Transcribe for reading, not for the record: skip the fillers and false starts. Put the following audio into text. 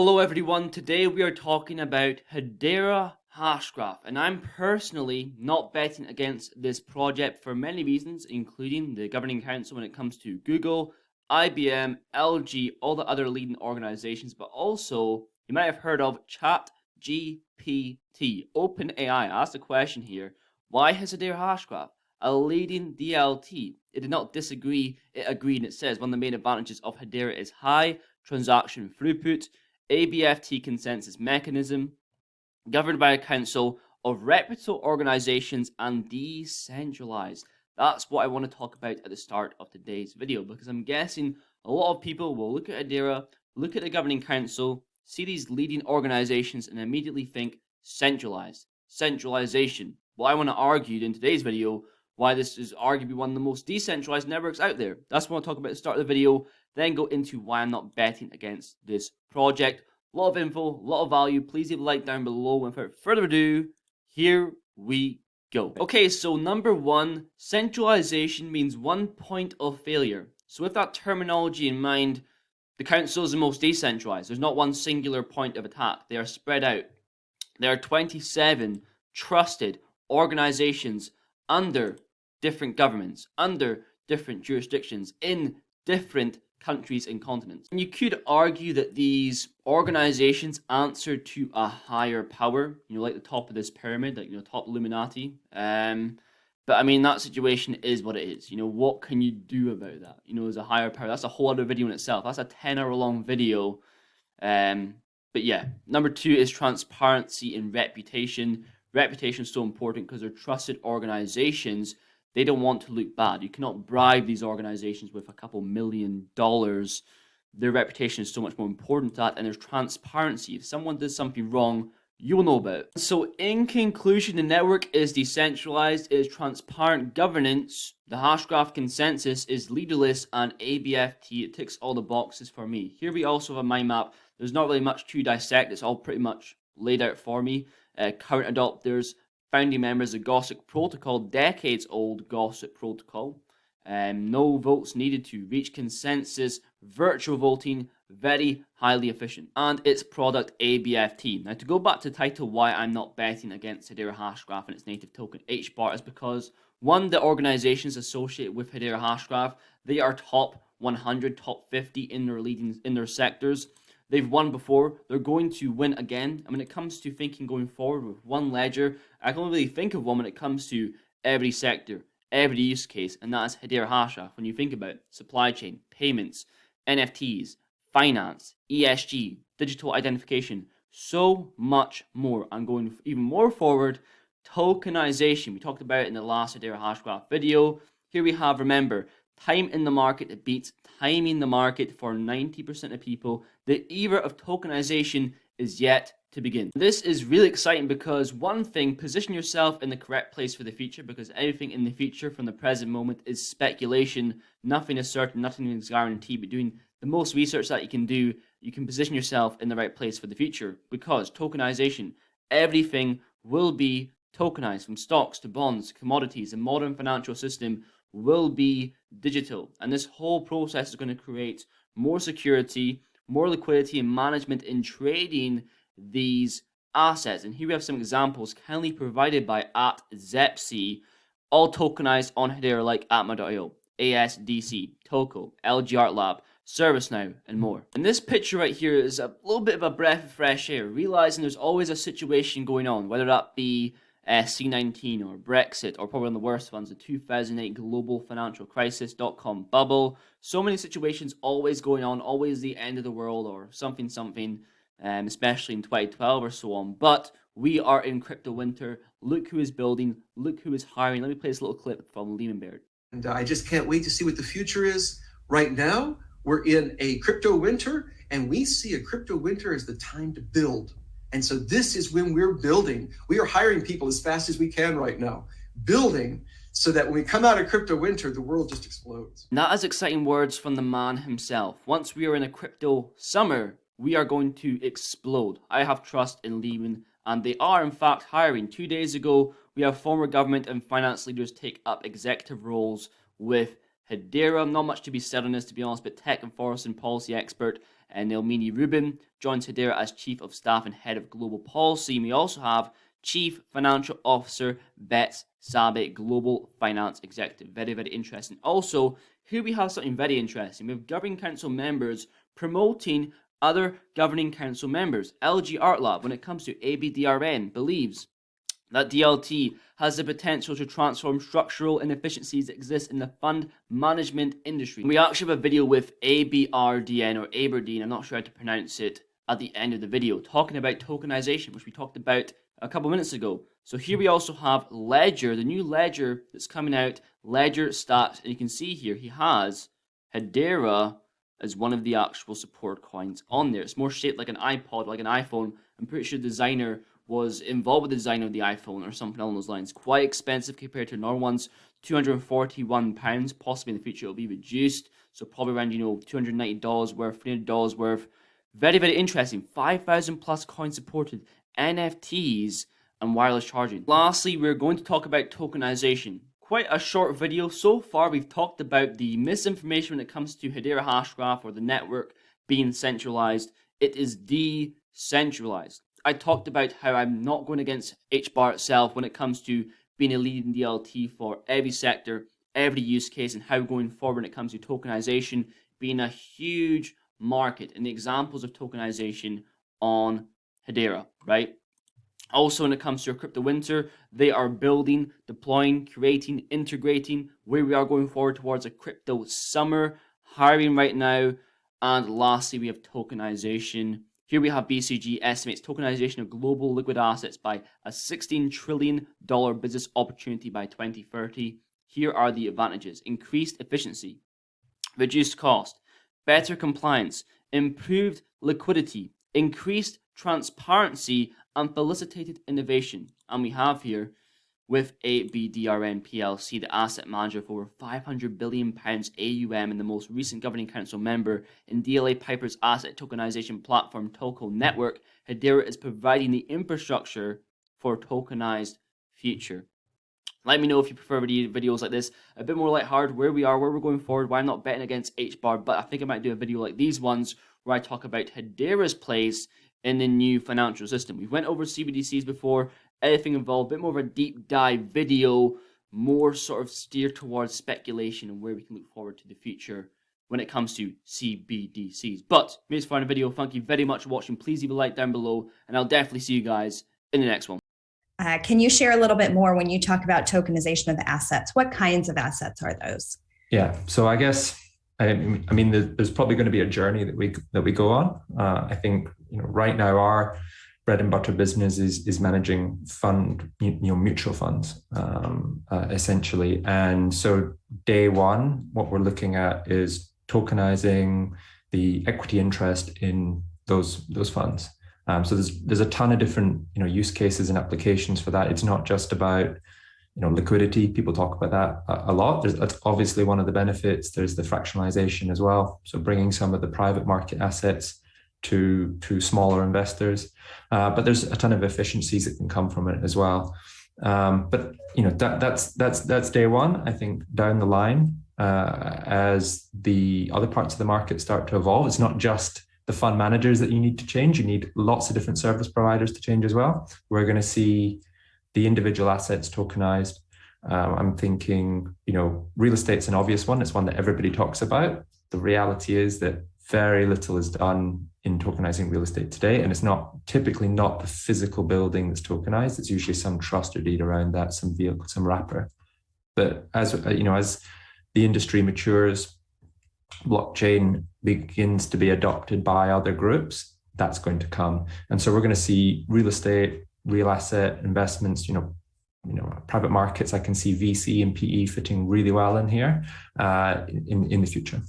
Hello everyone, today we are talking about Hedera Hashgraph, and I'm personally not betting against this project for many reasons, including the governing council when it comes to Google, IBM, LG, all the other leading organizations, but also you might have heard of ChatGPT. OpenAI asked a question here: why has Hedera Hashgraph, a leading DLT? It did not disagree, it agreed, and it says one of the main advantages of Hedera is high transaction throughput, ABFT consensus mechanism, governed by a council of reputable organizations and decentralized. That's what I want to talk about at the start of today's video, because I'm guessing a lot of people will look at Hedera, look at the governing council, see these leading organizations, and immediately think centralized, centralization. Well, I want to argue in today's video why this is arguably one of the most decentralized networks out there. That's what I'll talk about at the start of the video, then go into why I'm not betting against this project. A lot of info, a lot of value. Please leave a like down below. Without further ado, here we go. Okay, so number one, centralization means one point of failure. So with that terminology in mind, the council is the most decentralized. There's not one singular point of attack. They are spread out. There are 27 trusted organizations under different governments, under different jurisdictions, in different countries and continents. And you could argue that these organizations answer to a higher power, like the top of this pyramid, like, top Illuminati. But I mean, that situation is what it is. What can you do about that? There's a higher power. That's a whole other video in itself. That's a 10-hour long video. But yeah, number two is transparency and reputation. Reputation is so important because they're trusted organizations. They don't want to look bad. You cannot bribe these organizations with a couple $1 million. Their reputation is so much more important to that, and there's transparency. If someone does something wrong, you will know about it. So in conclusion, the network is decentralized, it is transparent governance, the Hashgraph consensus is leaderless, and ABFT, it ticks all the boxes for me. Here we also have a mind map. There's not really much to dissect. It's all pretty much laid out for me. Current adopters, founding members of Gossip Protocol, decades-old Gossip Protocol. No votes needed to reach consensus, virtual voting, very highly efficient. And its product, ABFT. Now, to go back to the title, why I'm not betting against Hedera Hashgraph and its native token, HBAR, is because, one, the organizations associated with Hedera Hashgraph, they are top 100, top 50 in their sectors. They've won before. They're going to win again. And when it comes to thinking going forward with one ledger, I can only really think of one when it comes to every sector, every use case, and that is Hedera Hashgraph. When you think about supply chain, payments, NFTs, finance, ESG, digital identification, so much more. I'm going even more forward. Tokenization. We talked about it in the last Hedera Hashgraph video. Here we have, remember, time in the market that beats timing the market for 90% of people. The era of tokenization is yet to begin. This is really exciting because, one thing, position yourself in the correct place for the future, because everything in the future from the present moment is speculation. Nothing is certain, nothing is guaranteed, but doing the most research that you can do, you can position yourself in the right place for the future, because tokenization, everything will be tokenized, from stocks to bonds, commodities. The modern financial system will be digital, and this whole process is going to create more security, more liquidity, and management in trading these assets. And here we have some examples kindly provided by @Zepsi, all tokenized on Hedera, like Atma.io, ASDC, Toko, LG Art Lab, ServiceNow, and more. And this picture right here is a little bit of a breath of fresh air, realizing there's always a situation going on, whether that be C-19 or Brexit, or probably one of the worst ones, the 2008 global financial crisis, .com bubble. So many situations always going on, always the end of the world or something, especially in 2012 or so on. But we are in crypto winter. Look who is building, look who is hiring. Let me play this little clip from Lehman Bear. And I just can't wait to see what the future is. Right now, we're in a crypto winter, and we see a crypto winter as the time to build. And so this is when we're building. We are hiring people as fast as we can right now, building so that when we come out of crypto winter, the world just explodes. That is exciting words from the man himself. Once we are in a crypto summer, we are going to explode. I have trust in Lehman, and they are in fact hiring. 2 days ago, we have former government and finance leaders take up executive roles with Hedera. Not much to be said on this, to be honest, but tech and foreign policy expert and Nelmini Rubin joins Hedera as Chief of Staff and Head of Global Policy. And we also have Chief Financial Officer Bets Sabe, Global Finance Executive. Very, very interesting. Also, here we have something very interesting. We have Governing Council members promoting other Governing Council members. LG Art Lab, when it comes to ABDRN, believes that DLT has the potential to transform structural inefficiencies that exist in the fund management industry. We actually have a video with ABRDN or Aberdeen, I'm not sure how to pronounce it, at the end of the video, talking about tokenization, which we talked about a couple minutes ago. So here we also have Ledger, the new Ledger that's coming out, Ledger Stats, and you can see here he has Hedera as one of the actual support coins on there. It's more shaped like an iPod, like an iPhone. I'm pretty sure the designer was involved with the design of the iPhone or something along those lines. Quite expensive compared to normal ones, £241. Possibly in the future it'll be reduced, so probably around $290 worth, $300 worth. Very, very interesting. 5,000 plus coins supported, NFTs, and wireless charging. Lastly, we're going to talk about tokenization. Quite a short video. So far, we've talked about the misinformation when it comes to Hedera Hashgraph or the network being centralized. It is decentralized. I talked about how I'm not going against HBAR itself when it comes to being a leading DLT for every sector, every use case, and how going forward when it comes to tokenization being a huge market and the examples of tokenization on Hedera, right? Also, when it comes to your crypto winter, they are building, deploying, creating, integrating where we are going forward towards a crypto summer, hiring right now. And lastly, we have tokenization. Here we have BCG estimates tokenization of global liquid assets by a $16 trillion business opportunity by 2030. Here are the advantages: increased efficiency, reduced cost, better compliance, improved liquidity, increased transparency, and felicitated innovation. And we have here with ABDRN PLC, the asset manager of over £500 billion AUM and the most recent Governing Council member in DLA Piper's asset tokenization platform Token Network, Hedera is providing the infrastructure for a tokenized future. Let me know if you prefer videos like this, a bit more lighthearted, where we are, where we're going forward, why I'm not betting against HBAR, but I think I might do a video like these ones where I talk about Hedera's place in the new financial system. We went over CBDCs before, everything involved, a bit more of a deep dive video, more sort of steered towards speculation and where we can look forward to the future when it comes to CBDCs. But here's the final video. Thank you very much for watching. Please leave a like down below, and I'll definitely see you guys in the next one. Can you share a little bit more when you talk about tokenization of the assets? What kinds of assets are those? Yeah, so I guess I mean there's probably going to be a journey that we go on. I think right now our bread and butter business is managing mutual funds essentially, and so day one what we're looking at is tokenizing the equity interest in those funds. So there's a ton of different use cases and applications for that. It's not just about liquidity. People talk about that a lot. That's obviously one of the benefits. There's the fractionalization as well. So bringing some of the private market assets to smaller investors. But there's a ton of efficiencies that can come from it as well. But that's day one. I think down the line, as the other parts of the market start to evolve, it's not just the fund managers that you need to change. You need lots of different service providers to change as well. We're going to see the individual assets tokenized. I'm thinking, real estate's an obvious one. It's one that everybody talks about. The reality is that very little is done in tokenizing real estate today, and it's typically not the physical building that's tokenized. It's usually some trust or deed around that, some vehicle, some wrapper. But as the industry matures, blockchain begins to be adopted by other groups, that's going to come. And so we're going to see real estate, real asset investments, private markets. I can see VC and PE fitting really well in here in the future.